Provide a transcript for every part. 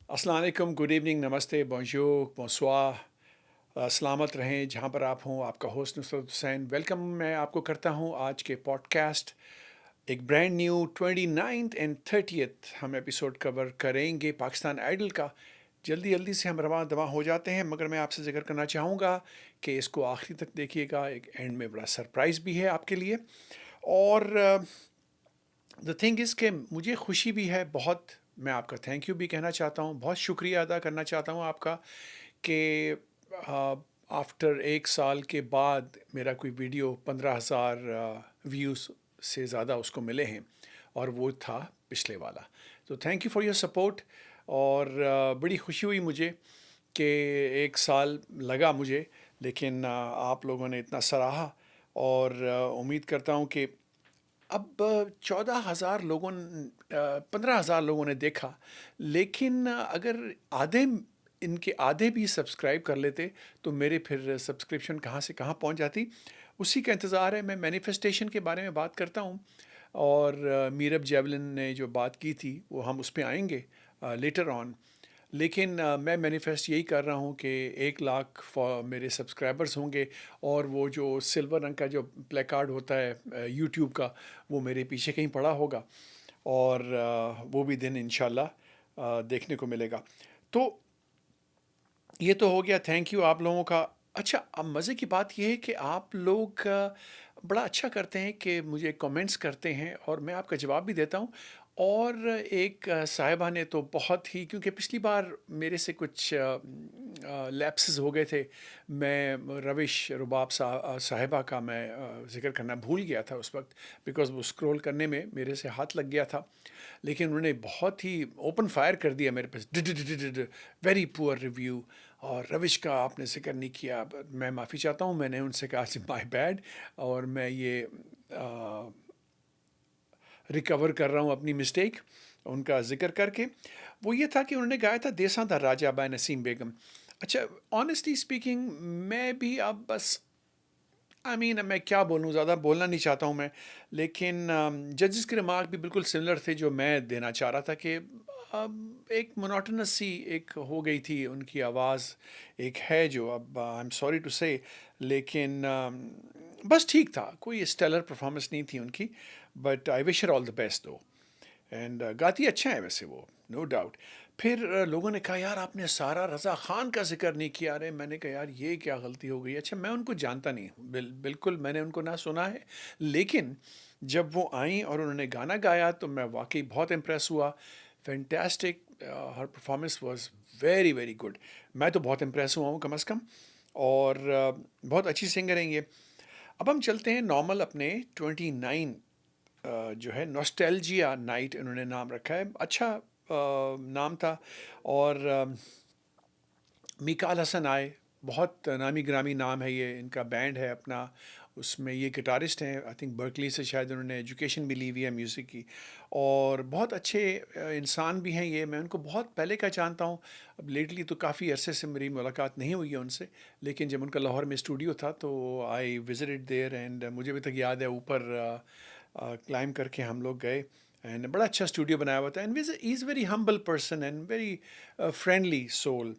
अस्सलाम वालेकुम, good evening, नमस्ते, बोंजूर, बोंसोir, सलामत रहें जहाँ पर आप हों। आपका होस्ट नुसरत हुसैन वेलकम मैं आपको करता हूँ आज के पॉडकास्ट। एक brand new 29th and 30th हम एपिसोड कवर करेंगे पाकिस्तान आइडल का। जल्दी जल्दी से हम रवां दवा हो जाते हैं, मगर मैं आपसे जिक्र करना चाहूँगा कि इसको आखिरी तक देखिएगा। एक एंड में बड़ा सरप्राइज़ भी है आपके लिए। और द थिंग इज़ कि मुझे खुशी भी है बहुत। मैं आपका थैंक यू भी कहना चाहता हूँ, बहुत शुक्रिया अदा करना चाहता हूँ आपका कि आफ्टर 1 साल के बाद मेरा कोई वीडियो 15,000 व्यूज़ से ज़्यादा उसको मिले हैं, और वो था पिछले वाला। तो thank you for your support. और बड़ी खुशी हुई मुझे कि 1 साल लगा मुझे, लेकिन आप लोगों ने इतना सराहा। और उम्मीद करता हूँ कि अब 14,000 लोगों 15,000 लोगों ने देखा, लेकिन अगर आधे इनके आधे भी सब्सक्राइब कर लेते तो मेरे फिर सब्सक्रिप्शन कहाँ से कहाँ पहुँच जाती। उसी का इंतज़ार है। मैं मैनिफेस्टेशन के बारे में बात करता हूँ, और मीरब जेवलिन ने जो बात की थी वो हम उस पे आएंगे लेटर ऑन। लेकिन मैं मैनिफेस्ट यही कर रहा हूँ कि 1 लाख मेरे सब्सक्राइबर्स होंगे, और वो जो सिल्वर रंग का जो प्लेकार्ड होता है यूट्यूब का, वो मेरे पीछे कहीं पड़ा होगा। और वो भी दिन इंशाल्लाह देखने को मिलेगा। तो ये तो हो गया, थैंक यू आप लोगों का। अच्छा, अब मज़े की बात ये है कि आप लोग बड़ा अच्छा करते हैं कि मुझे कमेंट्स करते हैं, और मैं आपका जवाब भी देता हूँ। और एक साहिबा ने तो बहुत ही, क्योंकि पिछली बार मेरे से कुछ लैप्सेस हो गए थे। मैं रविश रुबाब साहिबा का मैं ज़िक्र करना भूल गया था उस वक्त, बिकॉज़ वो स्क्रॉल करने में मेरे से हाथ लग गया था। लेकिन उन्होंने बहुत ही ओपन फायर कर दिया मेरे पास, वेरी पुअर रिव्यू। और रविश का आपने जिक्र नहीं किया, मैं माफ़ी चाहता हूँ। मैंने उनसे कहा माय बैड, और मैं ये रिकवर कर रहा हूँ अपनी मिस्टेक उनका ज़िक्र करके। वो ये था कि उन्होंने गाया था देसा दा राजा बाय नसीम बेगम। अच्छा, ऑनेस्टली स्पीकिंग, मैं भी अब बस मैं क्या बोलूँ, ज़्यादा बोलना नहीं चाहता हूँ मैं। लेकिन जजेस के रिमार्क भी बिल्कुल सिमिलर थे जो मैं देना चाह रहा था कि एक मोनोटोनस सी एक हो गई थी उनकी आवाज़। एक है जो, अब आई एम सॉरी टू से, लेकिन बस ठीक था, कोई स्टेलर परफॉर्मेंस नहीं थी उनकी। But I wish her all the best दो। एंड गाती अच्छा है वैसे वो, नो डाउट। फिर लोगों ने कहा यार आपने सारा रज़ा ख़ान का जिक्र नहीं किया। अरे मैंने कहा यार ये क्या गलती हो गई। अच्छा, मैं उनको जानता नहीं हूँ, बिल्कुल मैंने उनको ना सुना है। लेकिन जब वो आई और उन्होंने गाना गाया तो मैं वाकई बहुत इम्प्रेस हुआ। Fantastic, her performance was very very good. मैं तो बहुत इम्प्रेस हुआ हूँ कम अज़ कम। और बहुत अच्छी सिंगर हैं ये। अब हम चलते हैं नॉर्मल अपने 29 जो है, नॉस्टैल्जिया नाइट इन्होंने नाम रखा है। अच्छा नाम था। और मीकाल हसन आए, बहुत नामी ग्रामी नाम है ये, इनका बैंड है अपना। उसमें ये गिटारिस्ट हैं, आई थिंक बर्कली से शायद उन्होंने एजुकेशन भी ली हुई है म्यूज़िक की। और बहुत अच्छे इंसान भी हैं ये, मैं उनको बहुत पहले का जानता हूँ। अब लेटली तो काफ़ी अरसे से मेरी मुलाकात नहीं हुई है उनसे। लेकिन जब उनका लाहौर में स्टूडियो था तो आई विजिटेड देयर, एंड मुझे अभी तक याद है ऊपर क्लाइम करके हम लोग गए। एंड बड़ा अच्छा स्टूडियो बनाया हुआ था। And he is very humble person and very friendly soul.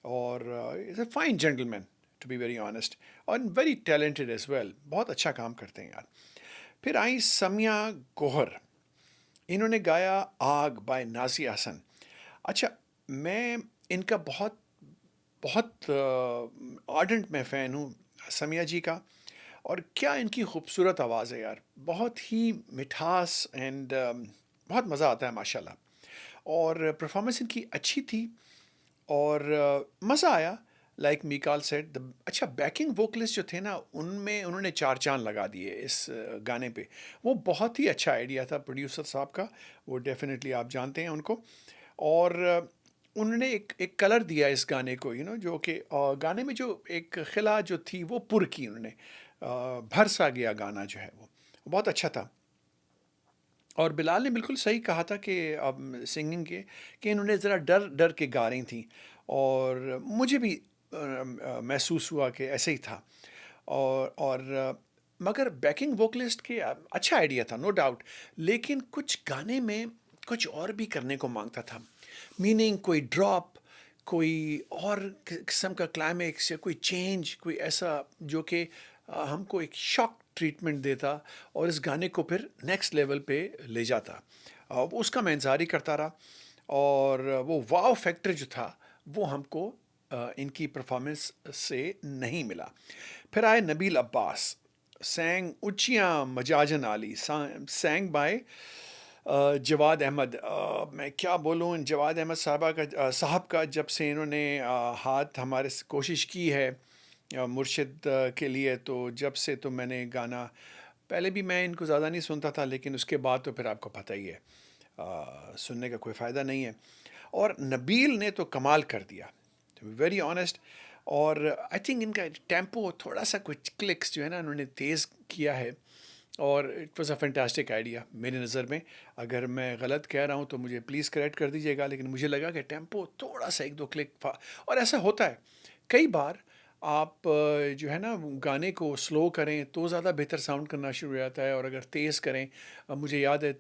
और is a fine gentleman, to be very honest. और वेरी टैलेंटेड एज वेल, बहुत अच्छा काम करते हैं यार। फिर आई समिया गोहर, इन्होंने गाया आग बाय नाज़िया हसन। अच्छा, मैं इनका बहुत बहुत आर्डेंट मैं फ़ैन हूँ समिया जी का। और क्या इनकी खूबसूरत आवाज़ है यार, बहुत ही मिठास। एंड बहुत मज़ा आता है माशाल्लाह। और परफॉर्मेंस इनकी अच्छी थी, और मज़ा आया। लाइक मीकाल सेड द, अच्छा बैकिंग वोकलिस्ट जो थे ना, उनमें उन्होंने चार चांद लगा दिए इस गाने पे। वो बहुत ही अच्छा आइडिया था प्रोड्यूसर साहब का। वो डेफिनेटली आप जानते हैं उनको। और उन्होंने एक एक कलर दिया इस गाने को, जो कि गाने में जो एक खिला जो थी वो पुर की उन्होंने, भर सा गया गाना जो है वो बहुत अच्छा था। और बिलाल ने बिल्कुल सही कहा था कि अब सिंगिंग के, कि इन्होंने ज़रा डर डर के गा रही थी। और मुझे भी महसूस हुआ कि ऐसे ही था। मगर बैकिंग वोकलिस्ट के अच्छा आइडिया था, नो डाउट। लेकिन कुछ गाने में कुछ और भी करने को मांगता था। मीनिंग कोई ड्रॉप, कोई और किस्म का क्लाइमेक्स या कोई चेंज, कोई ऐसा जो कि हमको एक शॉक ट्रीटमेंट देता और इस गाने को फिर नेक्स्ट लेवल पे ले जाता। उसका मैं इंतज़ार ही करता रहा और वो वाव फैक्टर जो था वो हमको इनकी परफॉर्मेंस से नहीं मिला। फिर आए नबील अब्बास, सैंग उचियाँ मजाजन आली, सैंग बाय जवाद अहमद। मैं क्या बोलूँ इन जवाद अहमद साहब का, जब से इन्होंने हाथ हमारे कोशिश की है मुर्शिद के लिए, तो जब से तो मैंने गाना, पहले भी मैं इनको ज़्यादा नहीं सुनता था लेकिन उसके बाद तो फिर आपको पता ही है, सुनने का कोई फ़ायदा नहीं है। और नबील ने तो कमाल कर दिया, वेरी ऑनेस्ट। और आई थिंक इनका टेम्पो थोड़ा सा कुछ क्लिक्स जो है ना उन्होंने तेज़ किया है, और it was a fantastic idea मेरी नज़र में। अगर मैं गलत कह रहा हूँ तो मुझे प्लीज़ करेक्ट कर दीजिएगा, लेकिन मुझे लगा कि टेम्पो थोड़ा सा एक दो क्लिक और ऐसा होता है कई बार। आप जो है ना वो गाने को स्लो करें तो ज़्यादा बेहतर साउंड करना शुरू हो जाता है, और अगर तेज़ करें, मुझे याद है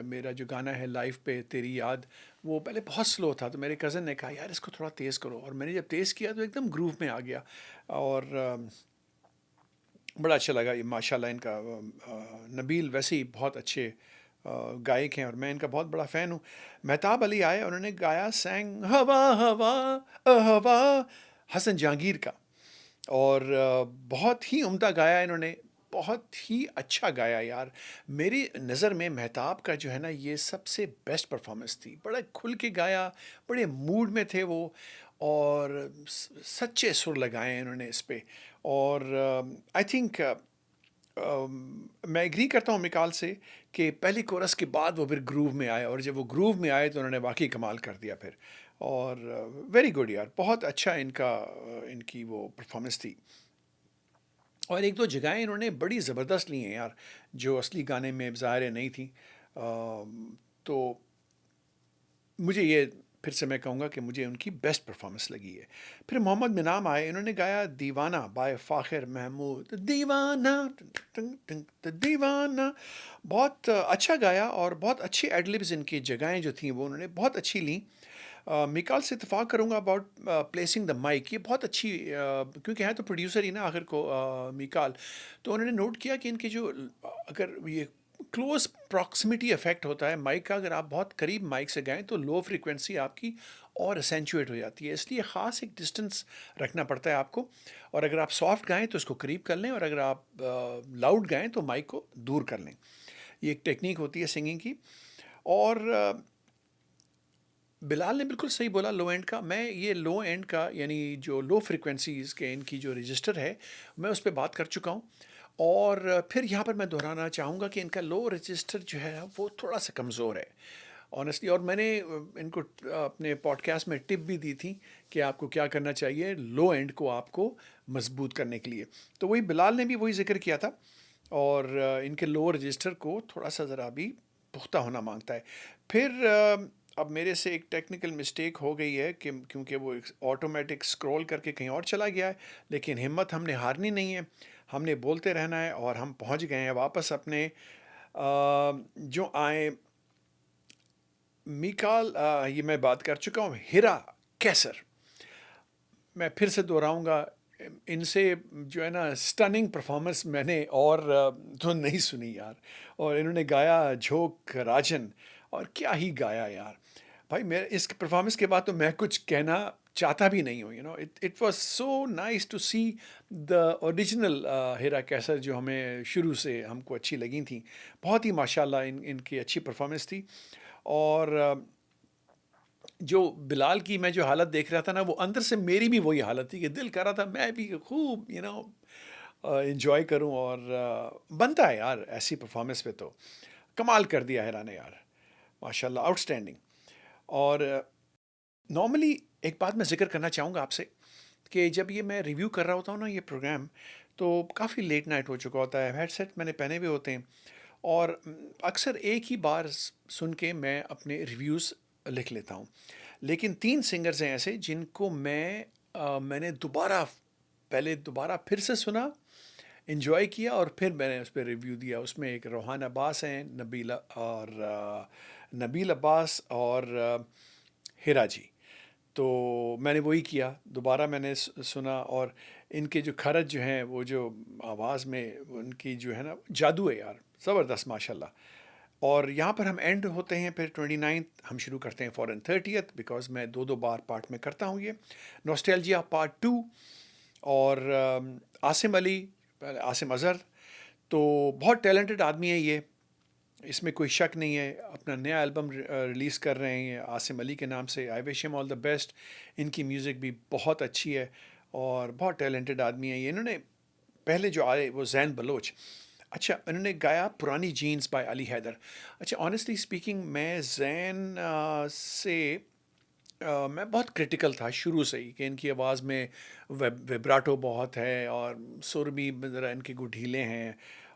मेरा जो गाना है लाइव पे तेरी याद, वो पहले बहुत स्लो था, तो मेरे कज़न ने कहा यार इसको थोड़ा तेज़ करो, और मैंने जब तेज़ किया तो एकदम ग्रूव में आ गया। और बड़ा अच्छा लगा ये माशाल्लाह इनका। नबील वैसे ही बहुत अच्छे गायक हैं और मैं इनका बहुत बड़ा फ़ैन हूँ। मेहताब अली आए, उन्होंने गाया सैंग हवा हवा हवा, हसन जहांगीर का। और बहुत ही उम्दा गाया इन्होंने, बहुत ही अच्छा गाया यार। मेरी नज़र में मेहताब का जो है ना ये सबसे बेस्ट परफॉर्मेंस थी, बड़ा खुल के गाया, बड़े मूड में थे वो, और सच्चे सुर लगाए हैं इन्होंने इस पे। और आई थिंक मैं एग्री करता हूँ मिकाल से कि पहली कोरस के बाद वो फिर ग्रूव में आए, और जब वो ग्रूव में आए तो उन्होंने वाकई कमाल कर दिया फिर। और वेरी गुड यार, बहुत अच्छा इनका इनकी वो परफॉर्मेंस थी। और एक दो जगहें इन्होंने बड़ी ज़बरदस्त ली हैं यार, जो असली गाने में ज़ाहिर है नहीं थी। तो मुझे ये, फिर से मैं कहूँगा कि मुझे उनकी बेस्ट परफॉर्मेंस लगी है। फिर मोहम्मद मिनाम आए, इन्होंने गाया दीवाना बाय फ़ाखिर महमूद, दीवाना टंग टंग ट दीवाना। बहुत अच्छा गाया, और बहुत अच्छी एडलिब्स, इनकी जगहें जो थीं वो उन्होंने बहुत अच्छी लीं। मिकाल से इत्तेफाक करूँगा अबाउट प्लेसिंग द माइक, ये बहुत अच्छी, क्योंकि हैं तो प्रोड्यूसर ही ना आखिर को मिकाल। तो उन्होंने नोट किया कि इनके जो अगर ये क्लोज प्रॉक्सिमिटी इफेक्ट होता है माइक का, अगर आप बहुत करीब माइक से गाएं तो लो फ्रीक्वेंसी आपकी और असेंचुएट हो जाती है, इसलिए ख़ास एक डिस्टेंस रखना पड़ता है आपको। और अगर आप सॉफ्ट गाएं तो उसको करीब कर लें, और अगर आप लाउड गाएं तो माइक को दूर कर लें। ये एक टेक्निक होती है सिंगिंग की। और बिलाल ने बिल्कुल सही बोला लो एंड का। मैं ये लो एंड का यानी जो लो फ्रिक्वेंसीज़ के इनकी जो रजिस्टर है, मैं उस पे बात कर चुका हूँ। और फिर यहाँ पर मैं दोहराना चाहूँगा कि इनका लो रजिस्टर जो है वो थोड़ा सा कमज़ोर है ऑनेस्टली। और मैंने इनको अपने पॉडकास्ट में टिप भी दी थी कि आपको क्या करना चाहिए लो एंड को आपको मजबूत करने के लिए। तो वही बिलाल ने भी वही जिक्र किया था। और इनके लो रजिस्टर को थोड़ा सा ज़रा भी पुख्ता होना मांगता है। फिर अब मेरे से एक टेक्निकल मिस्टेक हो गई है कि क्योंकि वो ऑटोमेटिक स्क्रॉल करके कहीं और चला गया है, लेकिन हिम्मत हमने हारनी नहीं है, हमने बोलते रहना है। और हम पहुंच गए हैं वापस अपने जो आए मिकाल, ये मैं बात कर चुका हूँ, हिरा कैसर। मैं फिर से दोहराऊंगा, इनसे जो है ना स्टनिंग परफॉर्मेंस मैंने और तो नहीं सुनी यार। और इन्होंने गाया झोंक राजन, और क्या ही गाया यार। भाई मेरे इस परफॉर्मेंस के बाद तो मैं कुछ कहना चाहता भी नहीं हूँ। It it was so nice to see the original Hira Kaiser, जो हमें शुरू से हमको अच्छी लगी थी। बहुत ही माशाल्लाह इनकी अच्छी परफॉर्मेंस थी। और जो बिलाल की मैं जो हालत देख रहा था ना, वो अंदर से मेरी भी वही हालत थी कि दिल कर रहा था मैं भी खूब इंजॉय करूं। और बनता है यार ऐसी परफॉर्मेंस पे तो। कमाल कर दिया हैरान ने यार, माशाल्लाह आउटस्टैंडिंग। और नॉर्मली एक बात मैं जिक्र करना चाहूँगा आपसे कि जब ये मैं रिव्यू कर रहा होता हूँ ना ये प्रोग्राम, तो काफ़ी लेट नाइट हो चुका होता है, हेडसेट मैंने पहने हुए होते हैं, और अक्सर एक ही बार सुन के मैं अपने रिव्यूज़ लिख लेता हूँ। लेकिन 3 सिंगर्स हैं ऐसे जिनको मैंने पहले दोबारा फिर से सुना, एन्जॉय किया, और फिर मैंने उस पे रिव्यू दिया। उसमें एक रोहान अब्बास हैं, नबील अब्बास, और हिरा जी। तो मैंने वही किया, दोबारा मैंने सुना, और इनके जो खरज जो हैं, वो जो आवाज़ में उनकी जो है ना, जादू है यार, ज़बरदस्त माशाल्लाह। और यहाँ पर हम एंड होते हैं, फिर 29th हम शुरू करते हैं फॉरन 30th, बिकॉज मैं दो दो बार पार्ट में करता हूँ ये। नॉस्टैल्जिया पार्ट 2, और आसिम अली, आसिम अज़हर, तो बहुत टैलेंटेड आदमी है ये, इसमें कोई शक नहीं है। अपना नया एल्बम रिलीज़ कर रहे हैं आसिम अली के नाम से। I wish him all the best. इनकी म्यूज़िक भी बहुत अच्छी है और बहुत टैलेंटेड आदमी है ये। इन्होंने पहले जो आए वो जैन बलोच, अच्छा इन्होंने गाया पुरानी जीन्स बाय अली हैदर। अच्छा ऑनेस्टली स्पीकिंग, मैं जैन से मैं बहुत क्रिटिकल था शुरू से ही कि इनकी आवाज़ में विब्राटो बहुत है और सुर भी ज़रा इनके गुठीले हैं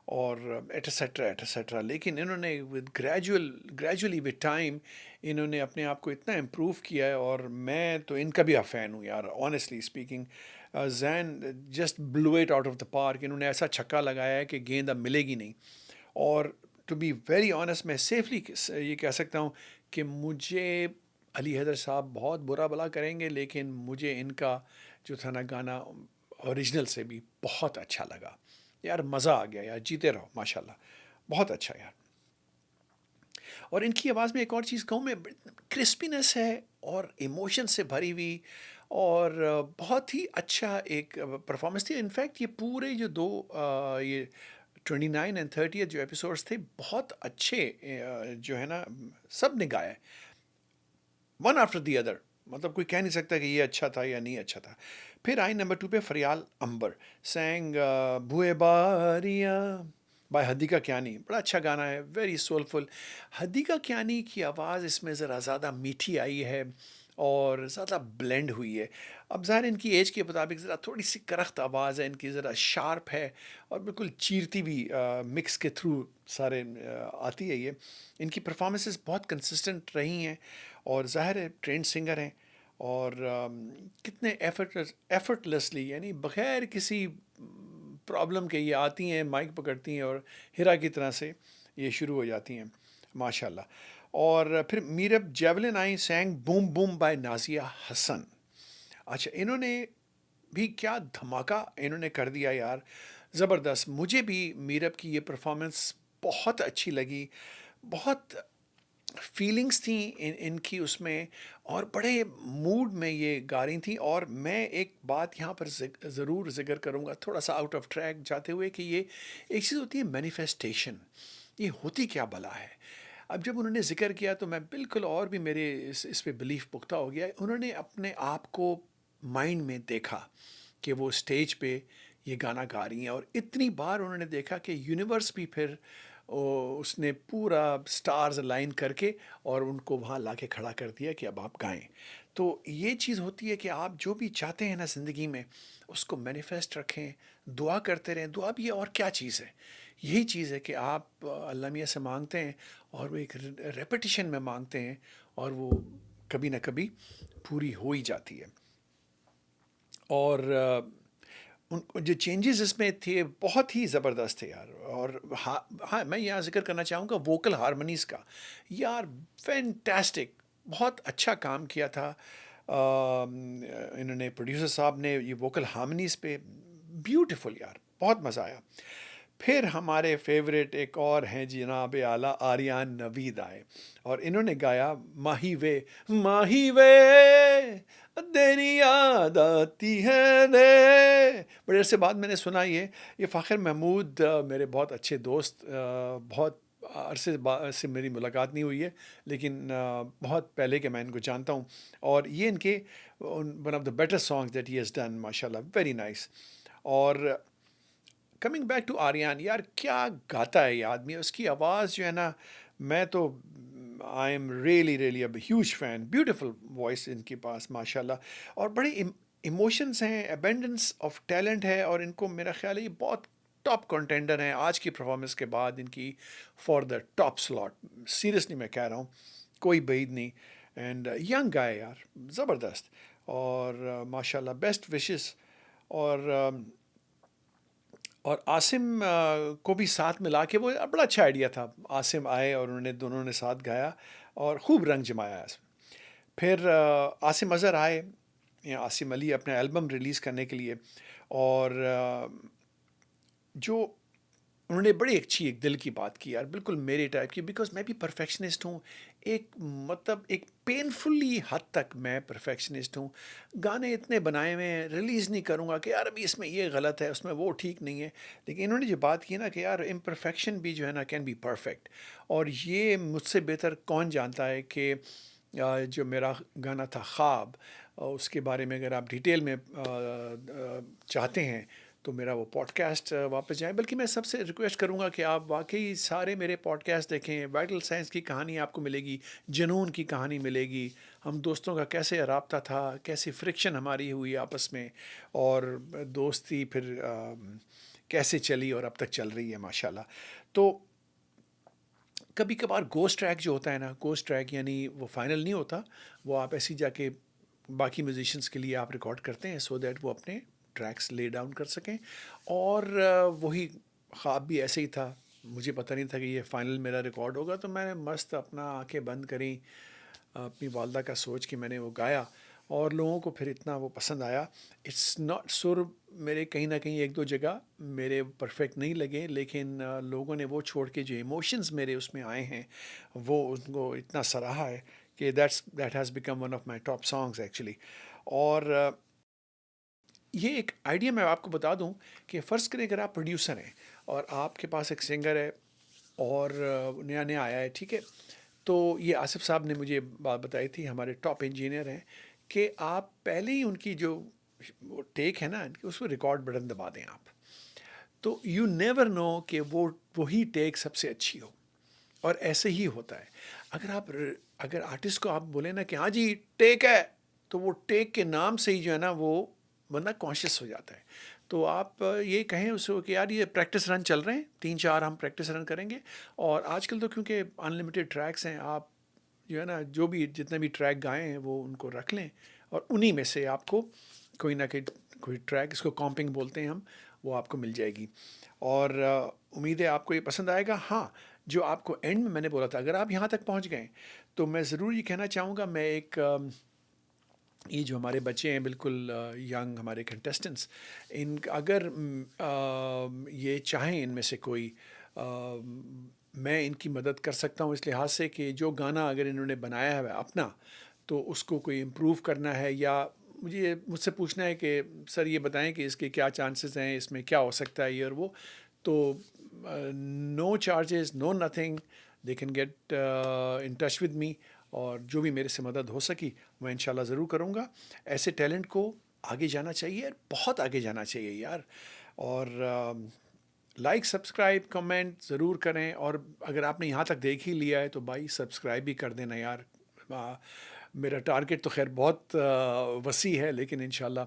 और एटसेट्रा एटसेट्रा। लेकिन इन्होंने विद ग्रेजुअली विद टाइम इन्होंने अपने आप को इतना इम्प्रूव किया है, और मैं तो इनका भी फ़ैन हूँ यार, honestly speaking. Jain just blue it out of the park. इन्होंने ऐसा छक्का लगाया है कि गेंद अब मिलेगी नहीं। और टू बी वेरी ऑनेस्ट, मैं सेफली ये कह सकता हूँ कि मुझे अली हैदर साहब बहुत बुरा भला करेंगे, लेकिन मुझे इनका जो था ना गाना ओरिजिनल से भी बहुत अच्छा लगा यार। मज़ा आ गया यार, जीते रहो माशाल्लाह, बहुत अच्छा यार। और इनकी आवाज़ में एक और चीज़ कहूँ मैं, क्रिस्पीनेस है और इमोशन से भरी हुई, और बहुत ही अच्छा एक परफॉर्मेंस थी। इनफैक्ट ये पूरे जो दो ये 29 एंड 30 जो एपिसोड्स थे, बहुत अच्छे जो है ना, सब ने गाया, वन आफ्टर द अदर। मतलब कोई कह नहीं सकता कि ये अच्छा था या नहीं अच्छा था। फिर आई नंबर 2 पे फरियाल अंबर सैंग भुए बारियाँ बाय हदीका कियानी। बड़ा अच्छा गाना है, वेरी सोलफुल। हदीका कियानी की आवाज़ इसमें ज़रा ज़्यादा मीठी आई है और ज़्यादा ब्लेंड हुई है। अब ज़ाहिर इनकी एज के मुताबिक ज़रा थोड़ी सी करख्त आवाज़ है इनकी, ज़रा शार्प है और बिल्कुल चीरती भी मिक्स के थ्रू सारे आती है ये। इनकी परफॉर्मेंसेस बहुत कंसिस्टेंट रही हैं, और ज़ाहिर है ट्रेंड सिंगर हैं, और कितने एफर्टलेसली, यानी बग़ैर किसी प्रॉब्लम के ये आती हैं, माइक पकड़ती हैं और हिरा की तरह से ये शुरू हो जाती हैं माशाल्लाह। और फिर मीरब जेवलिन I sang boom boom by Nazia Hassan. अच्छा इन्होंने भी क्या धमाका इन्होंने कर दिया यार, ज़बरदस्त। मुझे भी मीरब की ये परफॉर्मेंस बहुत अच्छी लगी। बहुत फीलिंग्स थी इनकी उसमें, और बड़े मूड में ये गा रही थी। और मैं एक बात यहाँ पर ज़रूर जिक्र करूँगा, थोड़ा सा आउट ऑफ ट्रैक जाते हुए, कि ये एक चीज़ होती है मैनिफेस्टेशन, ये होती क्या भला है। अब जब उन्होंने ज़िक्र किया तो मैं बिल्कुल और भी मेरे इस पे बिलीफ पुख्ता हो गया। उन्होंने अपने आप को माइंड में देखा कि वो स्टेज पे ये गाना गा रही हैं, और इतनी बार उन्होंने देखा कि यूनिवर्स भी फिर उसने पूरा स्टार्स अलाइन करके और उनको वहाँ लाके खड़ा कर दिया कि अब आप गाएं। तो ये चीज़ होती है कि आप जो भी चाहते हैं ना ज़िंदगी में, उसको मैनिफेस्ट रखें, दुआ करते रहें। दुआ भी और क्या चीज़ है, यही चीज़ है कि आप अल्लाह मियाँ से मांगते हैं, और वो एक रेपिटिशन में मांगते हैं, और वो कभी ना कभी पूरी हो ही जाती है। और उन जो चेंजेस इसमें थे बहुत ही ज़बरदस्त थे यार। और हाँ हाँ, मैं यहाँ जिक्र करना चाहूँगा वोकल हारमोनीज़ का, यार फैंटास्टिक, बहुत अच्छा काम किया था। इन्होंने प्रोड्यूसर साहब ने ये वोकल हारमोनीज़ पे, ब्यूटीफुल यार, बहुत मज़ा आया। फिर हमारे फेवरेट एक और हैं जनाब आला आर्यन नवीद आए, और इन्होंने गाया माही वे तेरी याद आती है रे। बड़े अरसे बाद मैंने सुना ये फ़ाखिर महमूद, मेरे बहुत अच्छे दोस्त, बहुत अरसे से मेरी मुलाकात नहीं हुई है, लेकिन बहुत पहले के मैं इनको जानता हूँ। और ये इनके one of the better songs that he has done माशाल्लाह, वेरी नाइस। और कमिंग बैक टू आर्यन, यार क्या गाता है ये आदमी, उसकी आवाज़ जो है ना, मैं तो I am really really a huge fan. Beautiful voice इनके पास माशाल्लाह, और बड़े इमोशंस हैं, एबेंडेंस ऑफ टैलेंट है, और इनको मेरा ख्याल है ये बहुत टॉप कंटेंडर हैं आज की परफॉर्मेंस के बाद इनकी, for the top slot. Seriously मैं कह रहा हूँ, कोई बईद नहीं। एंड यंग गाय यार, ज़बरदस्त। और माशाल्लाह बेस्ट विशेस। और आसिम को भी साथ मिला के, वो बड़ा अच्छा आइडिया था। आसिम आए और उन्होंने दोनों ने साथ गाया और खूब रंग जमाया इसमें। फिर आसिम अज़हर आए, या आसिम अली अपना एल्बम रिलीज़ करने के लिए, और जो उन्होंने बड़ी अच्छी एक दिल की बात की यार, बिल्कुल मेरे टाइप की, बिकॉज़ मैं भी परफेक्शनिस्ट हूँ। एक मतलब एक पेनफुली हद तक मैं परफेक्शनिस्ट हूँ। गाने इतने बनाए हुए हैं, रिलीज़ नहीं करूँगा कि यार अभी इसमें ये गलत है, उसमें वो ठीक नहीं है। लेकिन इन्होंने जो बात की ना कि यार इम्परफेक्शन भी जो है ना कैन बी परफेक्ट, और ये मुझसे बेहतर कौन जानता है कि जो मेरा गाना था ख्वाब, उसके बारे में अगर आप डिटेल में चाहते हैं तो मेरा वो पॉडकास्ट वापस जाएँ। बल्कि मैं सबसे रिक्वेस्ट करूँगा कि आप वाक़ई सारे मेरे पॉडकास्ट देखें। वाइटल साइंस की कहानी आपको मिलेगी, जुनून की कहानी मिलेगी, हम दोस्तों का कैसे राब्ता था, कैसे फ्रिक्शन हमारी हुई आपस में, और दोस्ती फिर कैसे चली और अब तक चल रही है माशाल्लाह। तो कभी कभार गोस्ट ट्रैक जो होता है ना, गोस्ट ट्रैक यानी वो फाइनल नहीं होता, वो आप ऐसे ही जाके बाकी म्यूजिशियंस के लिए आप रिकॉर्ड करते हैं सो दैट वो अपने ट्रैक्स ले डाउन कर सकें। और वही ख्वाब भी ऐसे ही था, मुझे पता नहीं था कि ये फाइनल मेरा रिकॉर्ड होगा, तो मैंने मस्त अपना आंखें बंद करी, अपनी वालदा का सोच के मैंने वो गाया, और लोगों को फिर इतना वो पसंद आया। इट्स नॉट सुर मेरे कहीं ना कहीं एक दो जगह मेरे परफेक्ट नहीं लगे, लेकिन लोगों ने वो छोड़ के जो इमोशंस मेरे उसमें आए हैं वो उनको इतना सराहा है कि that has become one of my top songs actually. और ये एक आइडिया मैं आपको बता दूं कि फ़र्ज़ करें अगर आप प्रोड्यूसर हैं और आपके पास एक सिंगर है, और नया नया आया है, ठीक है। तो ये आसिफ साहब ने मुझे बात बताई थी, हमारे टॉप इंजीनियर हैं, कि आप पहले ही उनकी जो वो टेक है ना, उसमें रिकॉर्ड बटन दबा दें आप, तो यू नेवर नो कि वो वही टेक सबसे अच्छी हो। और ऐसे ही होता है, अगर आप अगर आर्टिस्ट को आप बोले ना कि हाँ जी टेक है, तो वो टेक के नाम से ही जो है ना वो बंदा कॉन्शियस हो जाता है। तो आप ये कहें उसको कि यार ये प्रैक्टिस रन चल रहे हैं, 3-4 हम प्रैक्टिस रन करेंगे। और आजकल तो क्योंकि अनलिमिटेड ट्रैक्स हैं, आप जो है ना जो भी जितने भी ट्रैक गाए हैं वो उनको रख लें, और उन्हीं में से आपको कोई ना कोई ट्रैक, इसको कॉम्पिंग बोलते हैं हम, वो आपको मिल जाएगी। और उम्मीद है आपको ये पसंद आएगा। हाँ, जो आपको एंड में मैंने बोला था, अगर आप यहाँ तक पहुँच गए तो मैं ज़रूर ये कहना चाहूँगा, मैं एक ये जो हमारे बच्चे हैं बिल्कुल यंग हमारे कंटेस्टेंट्स, इन अगर ये चाहें इनमें से कोई, मैं इनकी मदद कर सकता हूँ इस लिहाज से कि जो गाना अगर इन्होंने बनाया है अपना, तो उसको कोई इम्प्रूव करना है, या मुझसे पूछना है कि सर ये बताएं कि इसके क्या चांसेस हैं, इसमें क्या हो सकता है ये और वो, तो no charges, no nothing, they can get in touch with me, और जो भी मेरे से मदद हो सकी मैं इंशाल्लाह ज़रूर करूँगा। ऐसे टैलेंट को आगे जाना चाहिए, बहुत आगे जाना चाहिए यार। और लाइक सब्सक्राइब कमेंट ज़रूर करें, और अगर आपने यहाँ तक देख ही लिया है तो भाई सब्सक्राइब भी कर देना यार। मेरा टारगेट तो खैर बहुत वसी है, लेकिन इंशाल्लाह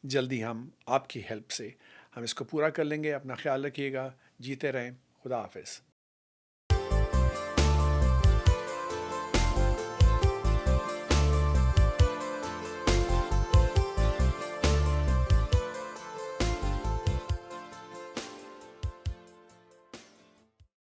जल्दी हम आपकी हेल्प से हम इसको पूरा कर लेंगे। अपना ख्याल रखिएगा, जीते रहें, खुदा हाफिज़।